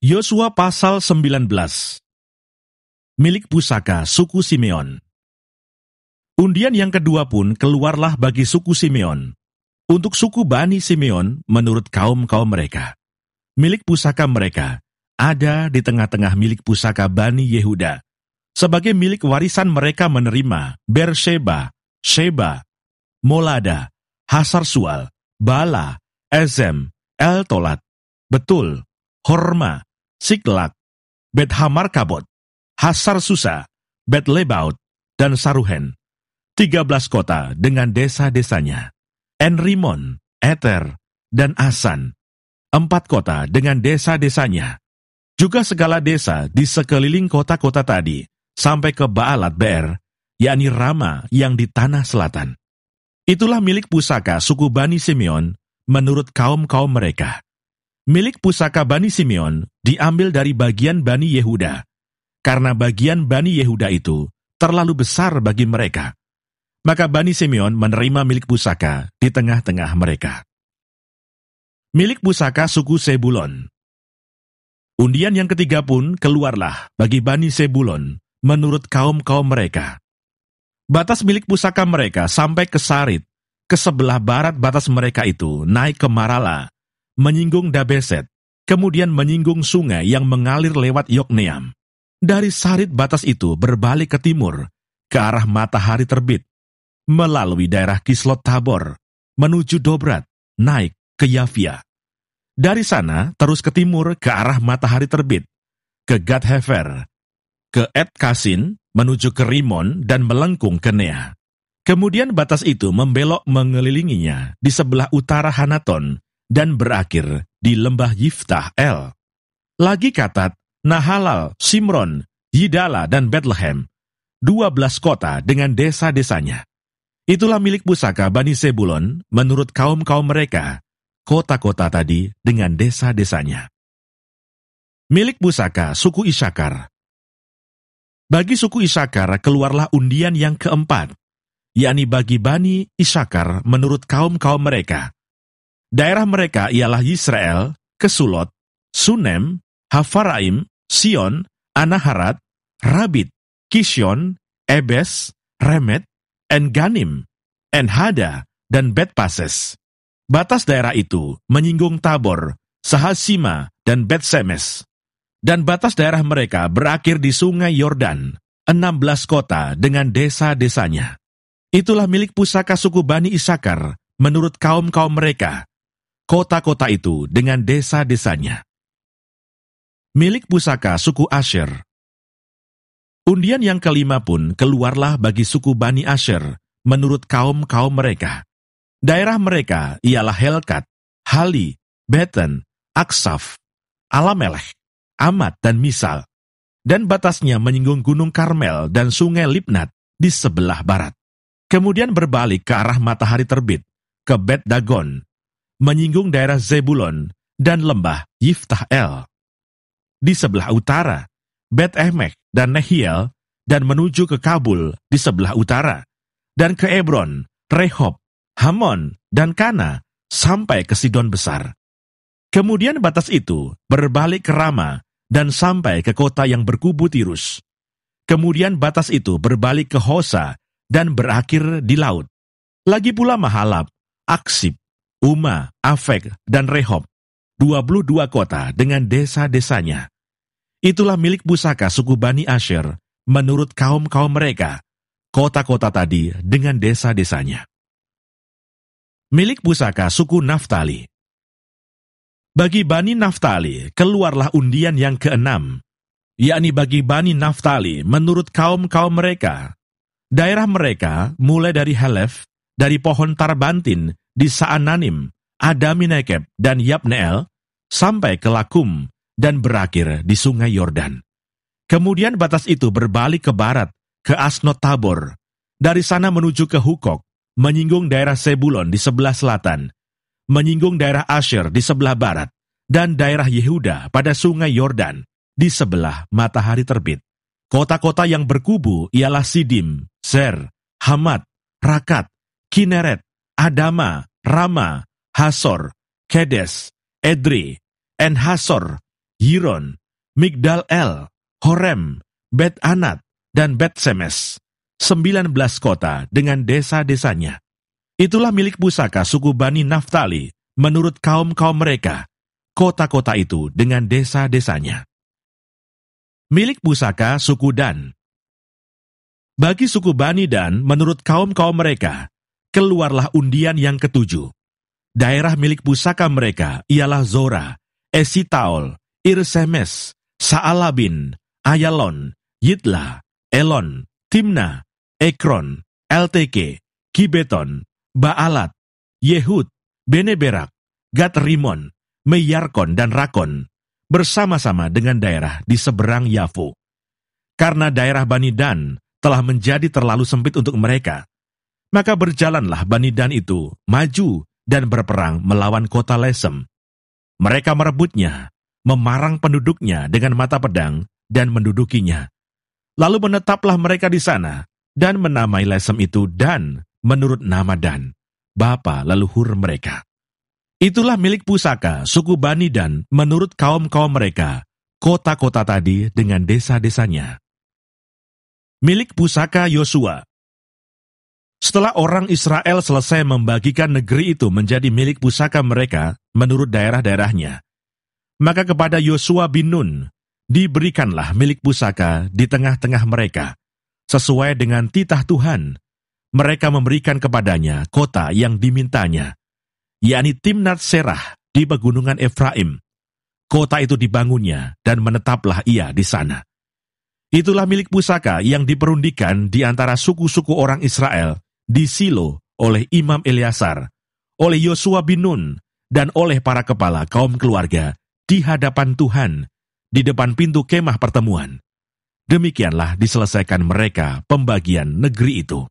Yosua pasal 19. Milik pusaka suku Simeon. Undian yang kedua pun keluarlah bagi suku Simeon. Untuk suku Bani Simeon menurut kaum-kaum mereka. Milik pusaka mereka ada di tengah-tengah milik pusaka Bani Yehuda. Sebagai milik warisan mereka menerima Beersheba, Sheba, Molada, Hasar-Sual, Bala, Ezem, El-Tolat, Betul, Horma, Siklak, Bet-Hamarkabot, Hasar-Susa, Bet-Lebaut, dan Saruhen. 13 kota dengan desa-desanya. Enrimon, Eter, dan Asan. 4 kota dengan desa-desanya. Juga segala desa di sekeliling kota-kota tadi, sampai ke Baalat Beer, yakni Rama yang di tanah selatan. Itulah milik pusaka suku Bani Simeon menurut kaum-kaum mereka. Milik pusaka Bani Simeon diambil dari bagian Bani Yehuda, karena bagian Bani Yehuda itu terlalu besar bagi mereka. Maka Bani Simeon menerima milik pusaka di tengah-tengah mereka. Milik pusaka suku Sebulon. Undian yang ketiga pun keluarlah bagi Bani Sebulon menurut kaum-kaum mereka. Batas milik pusaka mereka sampai ke Sarit, ke sebelah barat batas mereka itu naik ke Marala, menyinggung Dabeset, kemudian menyinggung sungai yang mengalir lewat Yokneam. Dari Sarit batas itu berbalik ke timur, ke arah matahari terbit, melalui daerah Kislot Tabor, menuju Dobrat, naik ke Yafia. Dari sana terus ke timur ke arah matahari terbit, ke Gad-Hefer, ke Et-Kasin, menuju ke Rimon dan melengkung ke Nea. Kemudian batas itu membelok mengelilinginya di sebelah utara Hanaton dan berakhir di lembah Yiftah El. Lagi Katat, Nahalal, Simron, Yidala, dan Bethlehem, 12 kota dengan desa-desanya. Itulah milik pusaka Bani Sebulon menurut kaum-kaum mereka, kota-kota tadi dengan desa-desanya. Milik pusaka suku Isakar. Bagi suku Isakar keluarlah undian yang keempat, yakni bagi Bani Isakar menurut kaum-kaum mereka. Daerah mereka ialah Yisrael, Kesulot, Sunem, Hafaraim, Sion, Anaharat, Rabit, Kisyon, Ebes, Remet, En-Ganim, En-Hada, dan Bet-Pases. Batas daerah itu menyinggung Tabor, Sahasima, dan Bet-Semes. Dan batas daerah mereka berakhir di sungai Yordan, 16 kota dengan desa-desanya. Itulah milik pusaka suku Bani Isakar menurut kaum-kaum mereka, kota-kota itu dengan desa-desanya. Milik pusaka suku Asher. Undian yang kelima pun keluarlah bagi suku Bani Asher menurut kaum-kaum mereka. Daerah mereka ialah Helkat, Hali, Beten, Aksaf, Alamelech, Amat, dan Misal. Dan batasnya menyinggung Gunung Karmel dan sungai Libnat di sebelah barat. Kemudian berbalik ke arah matahari terbit, ke Bet Dagon, menyinggung daerah Zebulon dan lembah Yiftah El. Di sebelah utara, Bet Emek dan Nehiel, dan menuju ke Kabul di sebelah utara, dan ke Ebron, Rehob, Hamon, dan Kana, sampai ke Sidon Besar. Kemudian batas itu berbalik ke Rama, dan sampai ke kota yang berkubu Tirus. Kemudian batas itu berbalik ke Hosa, dan berakhir di laut. Lagi pula Mahalab, Aksib, Uma, Afek, dan Rehob, 22 kota dengan desa-desanya. Itulah milik pusaka suku Bani Asher menurut kaum-kaum mereka, kota-kota tadi dengan desa-desanya. Milik pusaka suku Naftali. Bagi Bani Naftali keluarlah undian yang keenam, yakni bagi Bani Naftali menurut kaum-kaum mereka. Daerah mereka mulai dari Helef, dari pohon Tarbantin di Saananim, Adaminekeb, dan Yabneel, sampai ke Lakum, dan berakhir di sungai Yordan. Kemudian batas itu berbalik ke barat, ke Asnot Tabor. Dari sana menuju ke Hukok, menyinggung daerah Sebulon di sebelah selatan, menyinggung daerah Asher di sebelah barat, dan daerah Yehuda pada sungai Yordan di sebelah matahari terbit. Kota-kota yang berkubu ialah Sidim, Zer, Hamat, Rakat, Kineret, Adama, Rama, Hasor, Kedes, Edrei, En-Hasor, Yiron, Migdal-El, Horem, Bet-Anat, dan Bet-Semes, 19 kota dengan desa-desanya. Itulah milik pusaka suku Bani Naftali menurut kaum-kaum mereka, kota-kota itu dengan desa-desanya. Milik pusaka suku Dan. Bagi suku Bani Dan menurut kaum-kaum mereka, keluarlah undian yang ketujuh. Daerah milik pusaka mereka ialah Zora, Esitaol, Irsemes, Saalabin, Ayalon, Yitla, Elon, Timna, Ekron, Elteke, Gibeton, Baalat, Yehud, Beneberak, Gat-Rimon, Meyarkon, dan Rakon, bersama-sama dengan daerah di seberang Yafo. Karena daerah Bani Dan telah menjadi terlalu sempit untuk mereka, maka berjalanlah Bani Dan itu maju dan berperang melawan kota Lesem. Mereka merebutnya, memarang penduduknya dengan mata pedang, dan mendudukinya. Lalu menetaplah mereka di sana, dan menamai Lesem itu Dan, menurut nama Dan, bapa leluhur mereka. Itulah milik pusaka suku Bani Dan menurut kaum-kaum mereka, kota-kota tadi dengan desa-desanya. Milik pusaka Yosua. Setelah orang Israel selesai membagikan negeri itu menjadi milik pusaka mereka menurut daerah-daerahnya, maka kepada Yosua bin Nun diberikanlah milik pusaka di tengah-tengah mereka, sesuai dengan titah Tuhan. Mereka memberikan kepadanya kota yang dimintanya, yakni Timnat Serah di pegunungan Efraim. Kota itu dibangunnya dan menetaplah ia di sana. Itulah milik pusaka yang diperundikan di antara suku-suku orang Israel di Silo oleh Imam Eleazar, oleh Yosua bin Nun, dan oleh para kepala kaum keluarga di hadapan Tuhan, di depan pintu kemah pertemuan. Demikianlah diselesaikan mereka pembagian negeri itu.